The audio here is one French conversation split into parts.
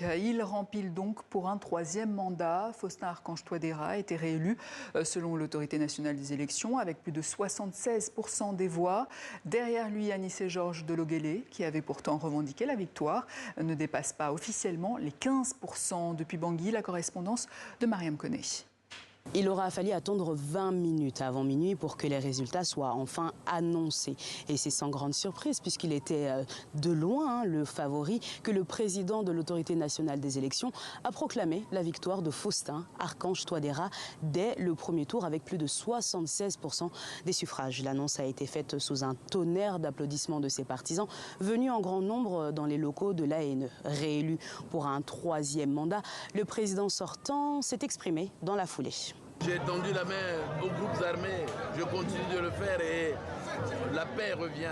Il rempile donc pour un troisième mandat. Faustin Archange Touadéra a été réélu selon l'autorité nationale des élections avec plus de 76% des voix. Derrière lui, Anissé Georges Dologuélé, qui avait pourtant revendiqué la victoire, ne dépasse pas officiellement les 15%. Depuis Bangui, la correspondance de Mariam Koné. Il aura fallu attendre 20 minutes avant minuit pour que les résultats soient enfin annoncés. Et c'est sans grande surprise, puisqu'il était de loin le favori, que le président de l'autorité nationale des élections a proclamé la victoire de Faustin Archange Touadéra dès le premier tour avec plus de 76% des suffrages. L'annonce a été faite sous un tonnerre d'applaudissements de ses partisans venus en grand nombre dans les locaux de l'ANE. Réélu pour un troisième mandat, le président sortant s'est exprimé dans la foulée. J'ai tendu la main aux groupes armés, je continue de le faire et la paix revient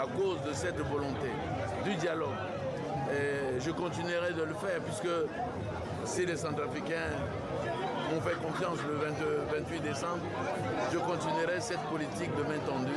à cause de cette volonté, du dialogue. Et je continuerai de le faire puisque si les Centrafricains m'ont fait confiance le 28 décembre, je continuerai cette politique de main tendue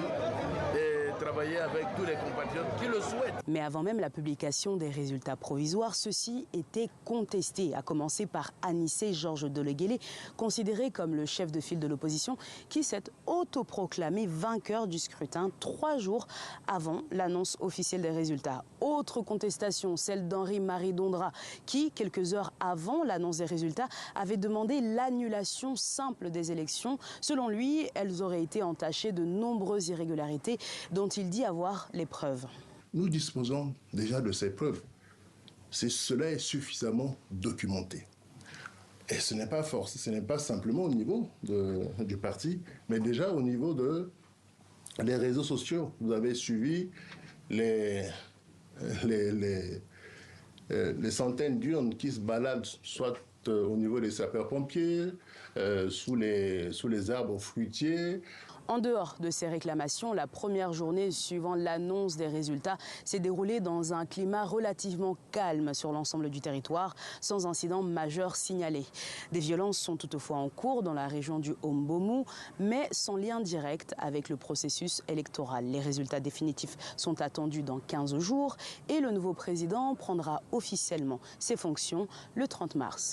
et travailler avec tous les compatriotes qui le souhaitent. Mais avant même la publication des résultats provisoires, ceux-ci étaient contestés, à commencer par Anissé Georges Dologuélé, considéré comme le chef de file de l'opposition, qui s'est autoproclamé vainqueur du scrutin 3 jours avant l'annonce officielle des résultats. Autre contestation, celle d'Henri-Marie Dondra, qui, quelques heures avant l'annonce des résultats, avait demandé l'annulation simple des élections. Selon lui, elles auraient été entachées de nombreuses irrégularités dont il dit avoir les preuves. Nous disposons déjà de ces preuves. Cela est suffisamment documenté. Et ce n'est pas force, ce n'est pas simplement au niveau du parti, mais déjà au niveau des réseaux sociaux. Vous avez suivi les centaines d'urnes qui se baladent soit au niveau des sapeurs-pompiers, sous les arbres fruitiers. En dehors de ces réclamations, la première journée suivant l'annonce des résultats s'est déroulée dans un climat relativement calme sur l'ensemble du territoire, sans incident majeur signalé. Des violences sont toutefois en cours dans la région du Hombomu, mais sans lien direct avec le processus électoral. Les résultats définitifs sont attendus dans 15 jours et le nouveau président prendra officiellement ses fonctions le 30 mars.